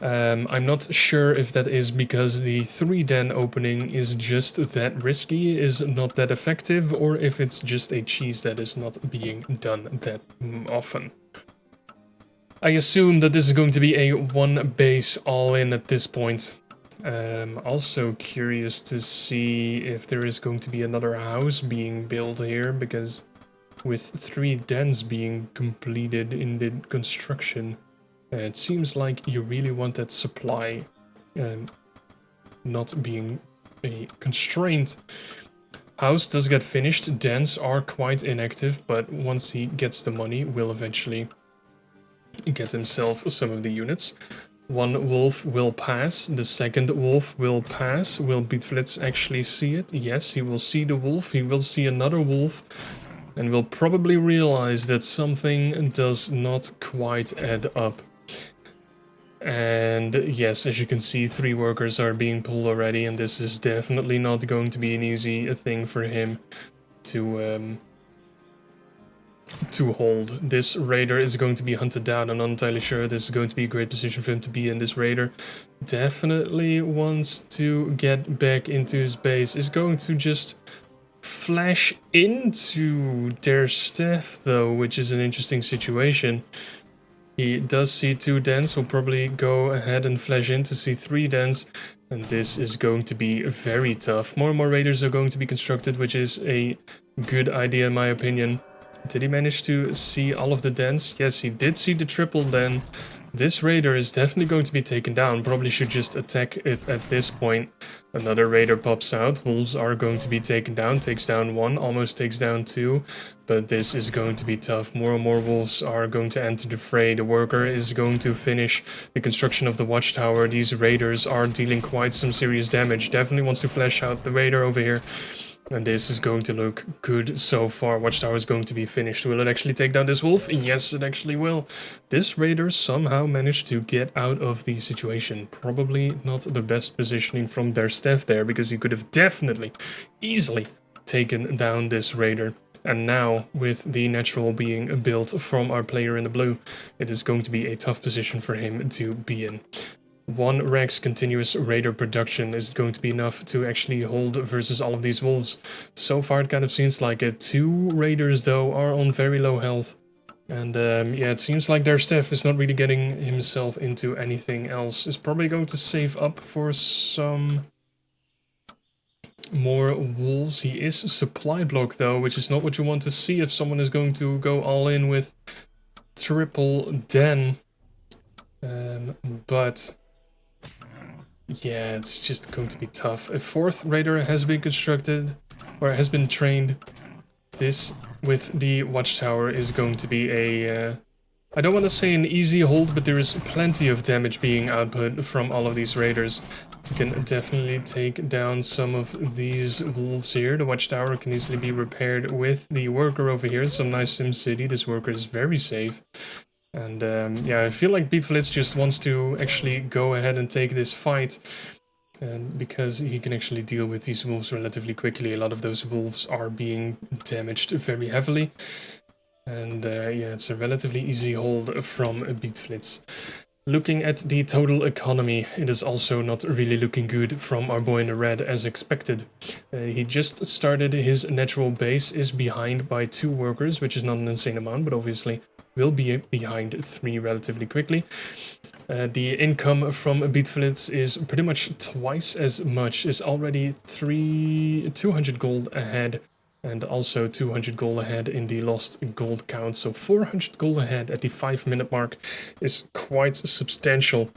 I'm not sure if that is because the 3-den opening is just that risky, is not that effective, or if it's just a cheese that is not being done that often. I assume that this is going to be a 1-base all-in at this point. Also curious to see if there is going to be another house being built here, because with 3 dens being completed in the construction, it seems like you really want that supply not being a constraint. House does get finished, dens are quite inactive, but once he gets the money, will eventually get himself some of the units. 1 wolf will pass, the 2nd wolf will pass. Will BeatFlitz actually see it? Yes, he will see the wolf, he will see another wolf, and will probably realize that something does not quite add up. And yes, as you can see, 3 workers are being pulled already, and this is definitely not going to be an easy thing for him to hold. This raider is going to be hunted down. I'm not entirely sure this is going to be a great position for him to be in. This raider definitely wants to get back into his base. Is going to just flash into derStef though, which is an interesting situation. He does see 2 dens, will probably go ahead and flash in to see 3 dens, and this is going to be very tough. More and more raiders are going to be constructed, which is a good idea in my opinion. Did he manage to see all of the dens? Yes, he did see the triple den. This raider is definitely going to be taken down. Probably should just attack it at this point. Another raider pops out. Wolves are going to be taken down. Takes down 1, almost takes down 2. But this is going to be tough. More and more wolves are going to enter the fray. The worker is going to finish the construction of the watchtower. These raiders are dealing quite some serious damage. Definitely wants to flash out the raider over here. And this is going to look good so far. Watchtower is going to be finished. Will it actually take down this wolf? Yes, it actually will. This raider somehow managed to get out of the situation. Probably not the best positioning from derStef there, because he could have definitely, easily taken down this raider. And now, with the natural being built from our player in the blue, it is going to be a tough position for him to be in. 1 Rex continuous raider production is going to be enough to actually hold versus all of these wolves. So far it kind of seems like it. 2 raiders though are on very low health. And yeah, it seems like derStef is not really getting himself into anything else. Is probably going to save up for some more wolves. He is supply block though, which is not what you want to see if someone is going to go all in with triple den. But yeah, it's just going to be tough. A 4th raider has been constructed, or has been trained. This, with the watchtower, is going to be a... I don't want to say an easy hold, but there is plenty of damage being output from all of these raiders. You can definitely take down some of these wolves here. The watchtower can easily be repaired with the worker over here. Some nice SimCity. This worker is very safe. And yeah, I feel like BeatFlitz just wants to actually go ahead and take this fight. Because he can actually deal with these wolves relatively quickly. A lot of those wolves are being damaged very heavily. And yeah, it's a relatively easy hold from BeatFlitz. Looking at the total economy, it is also not really looking good from our boy in the red as expected. He just started his natural base, is behind by 2 workers, which is not an insane amount, but obviously will be behind 3 relatively quickly. The income from BeatFlitz is pretty much twice as much, is already 200 gold ahead, and also 200 gold ahead in the lost gold count. So 400 gold ahead at the 5-minute mark is quite substantial.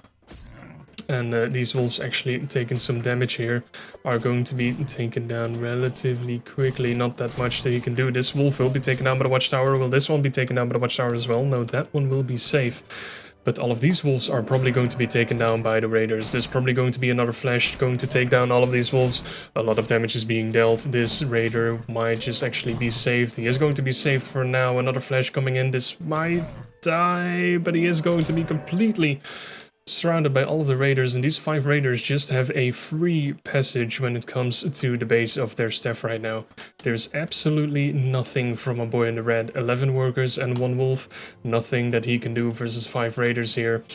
And these wolves actually taking some damage here are going to be taken down relatively quickly. Not that much that he can do. This wolf will be taken down by the watchtower. Will this one be taken down by the watchtower as well? No, that one will be safe. But all of these wolves are probably going to be taken down by the raiders. There's probably going to be another flash going to take down all of these wolves. A lot of damage is being dealt. This raider might just actually be saved. He is going to be saved for now. Another flash coming in. This might die, but he is going to be completely surrounded by all of the raiders, and these 5 raiders just have a free passage when it comes to the base of derStef right now. There's absolutely nothing from a boy in the red. 11 workers and 1 wolf. Nothing that he can do versus 5 raiders here.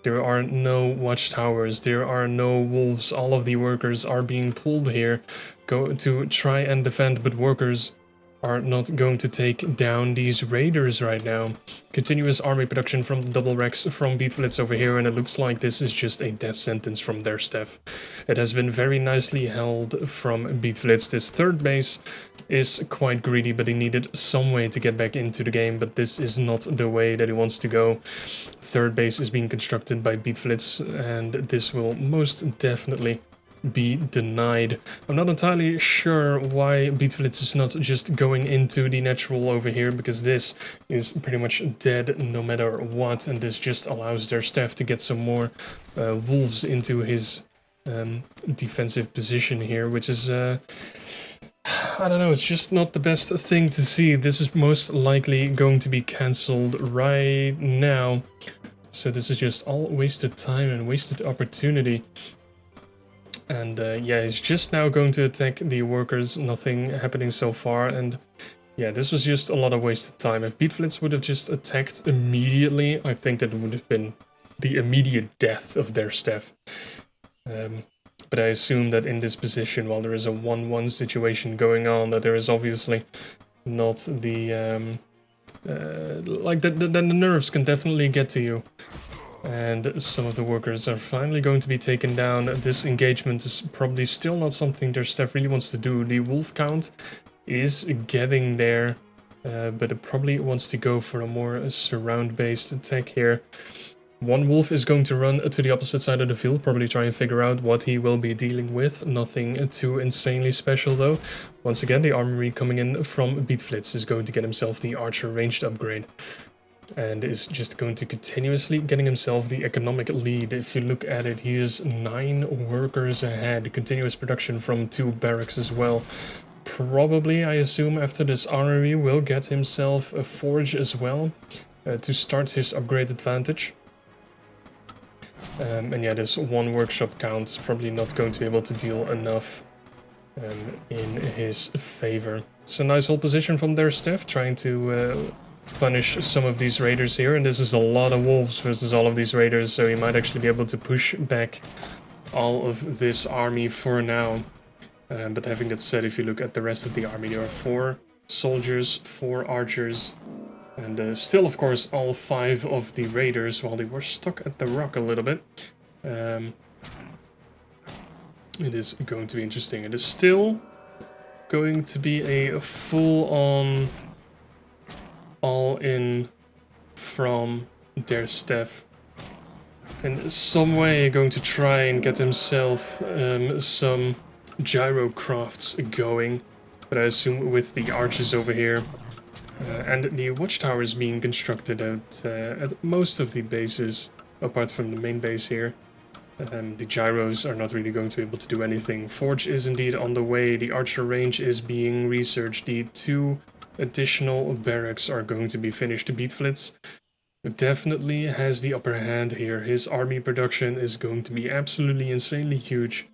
There are no watchtowers. There are no wolves. All of the workers are being pulled here to try and defend, but workers are not going to take down these raiders right now. Continuous army production from the double Rex from BeatFlitz over here, and it looks like this is just a death sentence from derStef. It has been very nicely held from BeatFlitz. This third base is quite greedy, but he needed some way to get back into the game, but this is not the way that he wants to go. Third base is being constructed by BeatFlitz, and this will most definitely be denied. I'm not entirely sure why BeatFlitz is not just going into the natural over here, because this is pretty much dead no matter what, and this just allows derStef to get some more wolves into his defensive position here, which is I don't know, it's just not the best thing to see. This is most likely going to be cancelled right now, so this is just all wasted time and wasted opportunity. And yeah, he's just now going to attack the workers, nothing happening so far, and yeah, this was just a lot of wasted time. If BeatFlitz would have just attacked immediately, I think that it would have been the immediate death of derStef. But I assume that in this position, while there is a 1-1 situation going on, that there is obviously not the... like, the nerves can definitely get to you. And some of the workers are finally going to be taken down. This engagement is probably still not something derStef really wants to do. The wolf count is getting there, but it probably wants to go for a more surround-based attack here. One wolf is going to run to the opposite side of the field, probably try and figure out what he will be dealing with. Nothing too insanely special though. Once again, the armory coming in from BeatFlitz is going to get himself the archer ranged upgrade. And is just going to continuously getting himself the economic lead. If you look at it, he is 9 workers ahead. Continuous production from 2 barracks as well. Probably, I assume, after this armory will get himself a forge as well to start his upgrade advantage. And yeah, this 1 workshop count is probably not going to be able to deal enough in his favor. It's a nice hold position from derStef, trying to punish some of these raiders here, and this is a lot of wolves versus all of these raiders, so he might actually be able to push back all of this army for now. But having that said, if you look at the rest of the army, there are 4 soldiers, 4 archers, and still, of course, all 5 of the raiders, while they were stuck at the rock a little bit. It is going to be interesting. It is still going to be a full-on all-in from derStef. In some way going to try and get himself some gyrocrafts going, but I assume with the arches over here and the watchtowers being constructed at most of the bases, apart from the main base here, the gyros are not really going to be able to do anything. Forge is indeed on the way, the archer range is being researched, the 2 additional barracks are going to be finished. BeatFlitz definitely has the upper hand here. His army production is going to be absolutely insanely huge.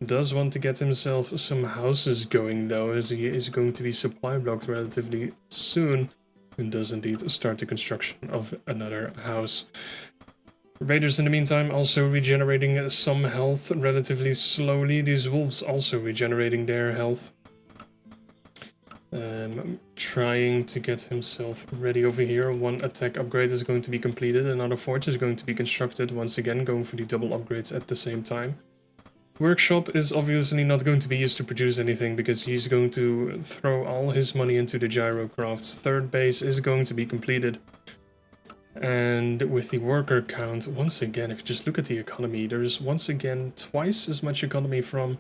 Does want to get himself some houses going though, as he is going to be supply blocked relatively soon, and does indeed start the construction of another house. Raiders in the meantime also regenerating some health relatively slowly. These wolves also regenerating their health. Trying to get himself ready over here. 1 attack upgrade is going to be completed, another forge is going to be constructed, once again going for the double upgrades at the same time. Workshop is obviously not going to be used to produce anything, because he's going to throw all his money into the gyrocrafts. Third base is going to be completed. And with the worker count, once again, if you just look at the economy, there's once again twice as much economy from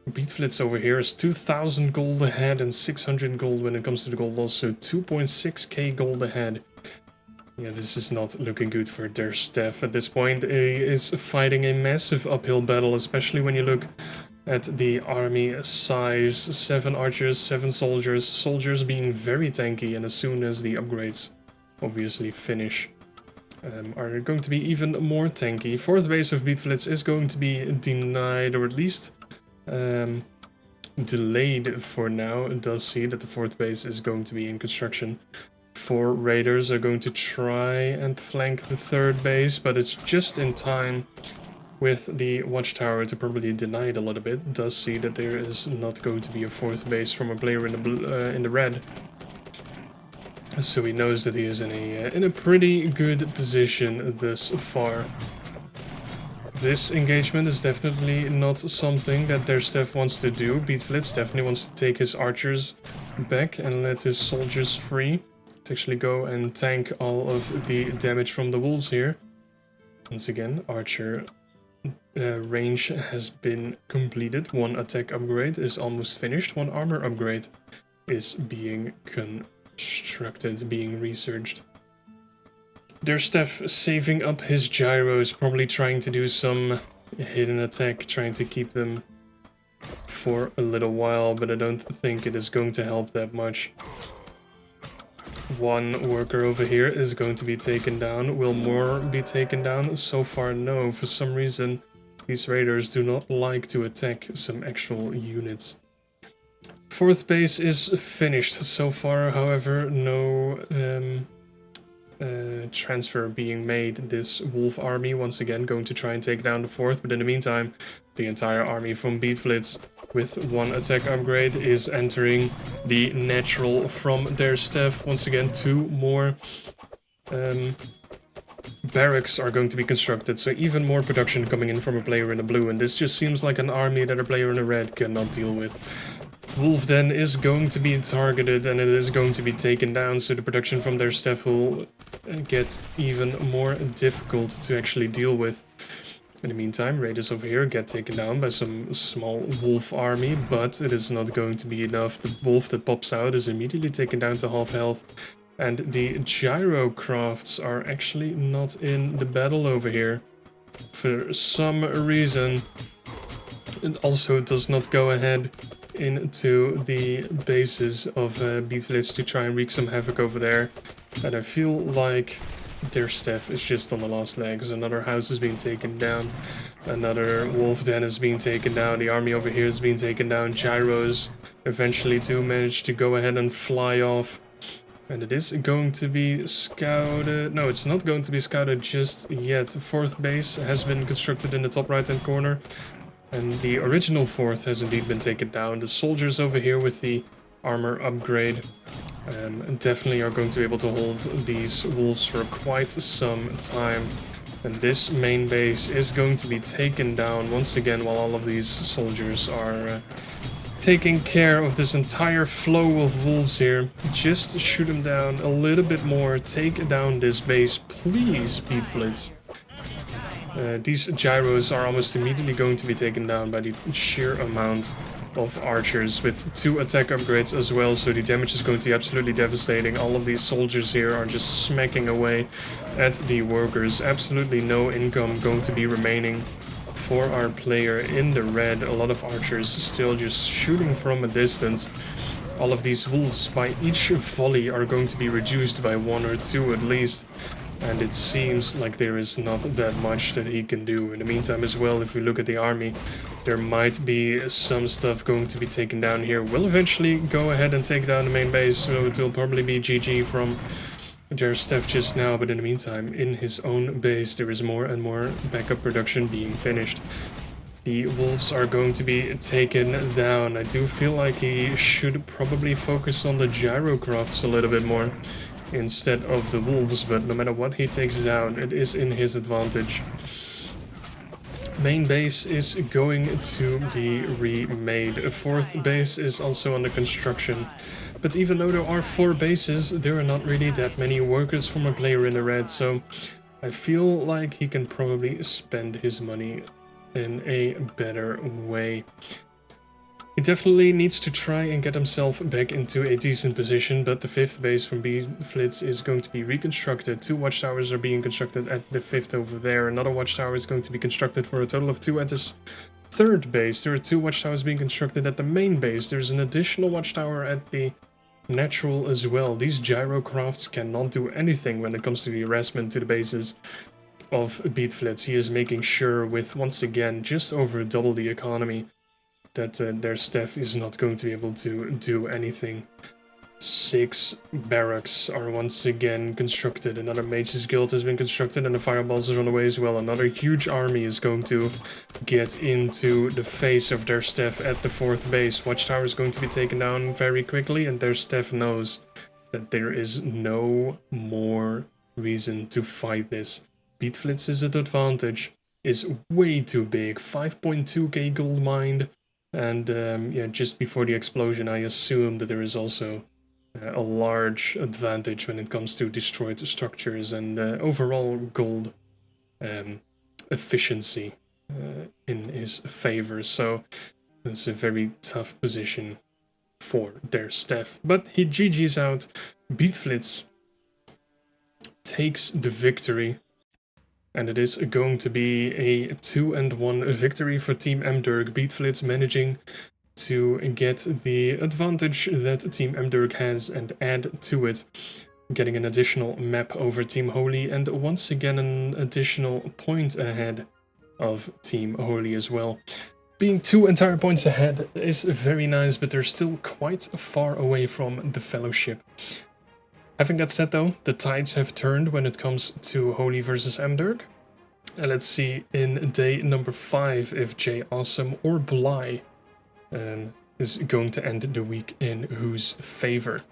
BeatFlitz over here. Is 2,000 gold ahead and 600 gold when it comes to the gold loss, so 2.6k gold ahead. Yeah, this is not looking good for derStef at this point. He is fighting a massive uphill battle, especially when you look at the army size. 7 archers, 7 soldiers, soldiers being very tanky, and as soon as the upgrades obviously finish, are going to be even more tanky. 4th base of BeatFlitz is going to be denied, or at least delayed for now. It does see that the 4th base is going to be in construction. 4 raiders are going to try and flank the 3rd base, but it's just in time with the watchtower to probably deny it a little bit, does see that there is not going to be a fourth base from a player in the blue, in the red. So he knows that he is in a pretty good position thus far. This engagement is definitely not something that derStef wants to do. BeatFlitz definitely wants to take his archers back and let his soldiers free to actually go and tank all of the damage from the wolves here. Once again, archer range has been completed. One attack upgrade is almost finished. One armor upgrade is being constructed, being researched. derStef saving up his gyros, probably trying to do some hidden attack, trying to keep them for a little while, but I don't think it is going to help that much. One worker over here is going to be taken down. Will more be taken down? So far, no. For some reason, these raiders do not like to attack some actual units. Fourth base is finished so far, however, no transfer being made. This wolf army, once again, going to try and take down the fourth, but in the meantime, the entire army from BeatFlitz with one attack upgrade is entering the natural from derStef. Once again, two more barracks are going to be constructed, so even more production coming in from a player in the blue, and this just seems like an army that a player in the red cannot deal with. Wolf Den is going to be targeted and it is going to be taken down, so the production from derStef will get even more difficult to actually deal with. In the meantime, raiders over here get taken down by some small wolf army, but it is not going to be enough. The wolf that pops out is immediately taken down to half health, and the gyro crafts are actually not in the battle over here. For some reason, it also does not go ahead into the bases of BeatFlitz to try and wreak some havoc over there. And I feel like derStef is just on the last legs. Another house is being taken down. Another wolf den is being taken down. The army over here is being taken down. Gyros eventually do manage to go ahead and fly off. And it is going to be scouted. No, it's not going to be scouted just yet. Fourth base has been constructed in the top right hand corner. And the original fourth has indeed been taken down. The soldiers over here with the armor upgrade definitely are going to be able to hold these wolves for quite some time. And this main base is going to be taken down once again while all of these soldiers are taking care of this entire flow of wolves here. Just shoot them down a little bit more. Take down this base, please, BeatFlitz. These gyros are almost immediately going to be taken down by the sheer amount of archers with two attack upgrades as well, so the damage is going to be absolutely devastating. All of these soldiers here are just smacking away at the workers. Absolutely no income going to be remaining for our player in the red. A lot of archers still just shooting from a distance. All of these wolves by each volley are going to be reduced by one or two at least. And it seems like there is not that much that he can do. In the meantime as well, if we look at the army, there might be some stuff going to be taken down here. We'll eventually go ahead and take down the main base, so it will probably be GG from derStef just now. But in the meantime, in his own base, there is more and more backup production being finished. The wolves are going to be taken down. I do feel like he should probably focus on the gyrocrafts a little bit more instead of the wolves, but no matter what he takes down, it is in his advantage. Main base is going to be remade. A fourth base is also under construction, but even though there are 4 bases, there are not really that many workers from a player in the red, so I feel like he can probably spend his money in a better way. He definitely needs to try and get himself back into a decent position, but the 5th base from BeatFlitz is going to be reconstructed. 2 watchtowers are being constructed at the 5th over there. Another watchtower is going to be constructed for a total of 2 at this 3rd base. There are 2 watchtowers being constructed at the main base. There's an additional watchtower at the natural as well. These gyrocrafts cannot do anything when it comes to the harassment to the bases of BeatFlitz. He is making sure with, once again, just over double the economy, that derStef is not going to be able to do anything. 6 barracks are once again constructed. Another Mage's Guild has been constructed and the Fireballs is on the way as well. Another huge army is going to get into the face of derStef at the 4th base. Watchtower is going to be taken down very quickly, and derStef knows that there is no more reason to fight this. BeatFlitz's advantage is way too big. 5.2k gold mined, and yeah, just before the explosion I assume that there is also a large advantage when it comes to destroyed structures and overall gold efficiency in his favor. So it's a very tough position for derStef. But he GG's out. BeatFlitz takes the victory. And it is going to be a 2-1 victory for Team Mderg. BeatFlitz managing to get the advantage that Team Mderg has and add to it, getting an additional map over Team Holy and once again an additional point ahead of Team Holy as well. Being 2 entire points ahead is very nice, but they're still quite far away from the Fellowship. Having that said though, the tides have turned when it comes to Holy versus Mderg. And let's see in day number 5 if J Awesome or Bly is going to end the week in whose favor.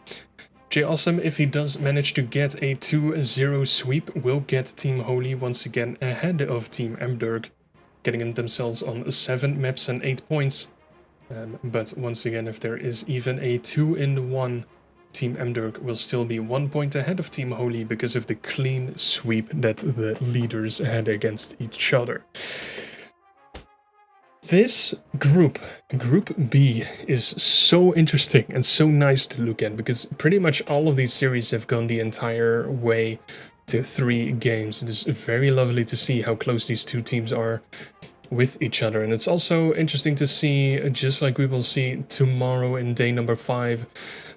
J Awesome, if he does manage to get a 2-0 sweep, will get Team Holy once again ahead of Team Mderg, getting themselves on 7 maps and 8 points. But once again, if there is even a 2-1, Team Mderg will still be 1 point ahead of Team Holy because of the clean sweep that the leaders had against each other. This group, Group B, is so interesting and so nice to look at because pretty much all of these series have gone the entire way to 3 games. It is very lovely to see how close these two teams are with each other, and it's also interesting to see, just like we will see tomorrow in day number 5,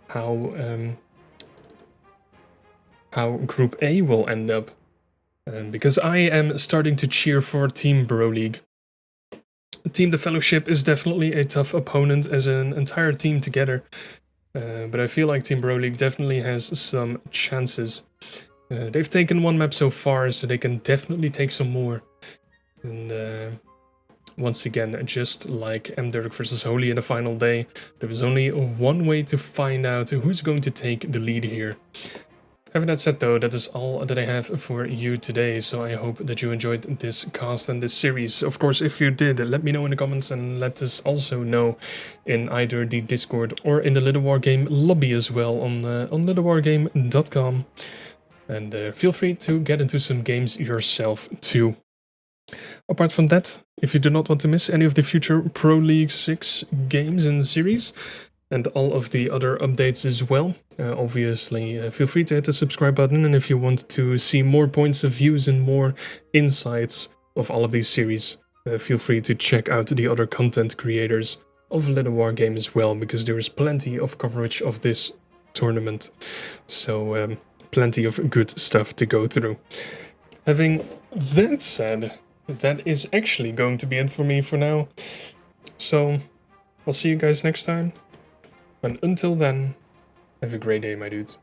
how Group A will end up. Because I am starting to cheer for Team Bro League. Team The Fellowship is definitely a tough opponent as an entire team together, but I feel like Team Bro League definitely has some chances. They've taken 1 map so far, so they can definitely take some more. And once again, just like Mderg versus Holy in the final day, there is only one way to find out who's going to take the lead here. Having that said though, that is all that I have for you today, so I hope that you enjoyed this cast and this series. Of course, if you did, let me know in the comments and let us also know in either the Discord or in the Littlewargame lobby as well on littlewargame.com. And feel free to get into some games yourself too. Apart from that, if you do not want to miss any of the future Pro League 6 games and series, and all of the other updates as well, obviously feel free to hit the subscribe button, and if you want to see more points of views and more insights of all of these series, feel free to check out the other content creators of Littlewargame as well, because there is plenty of coverage of this tournament, so plenty of good stuff to go through. Having that said, that is actually going to be it for me for now, so I'll see you guys next time. And until then, have a great day, my dudes.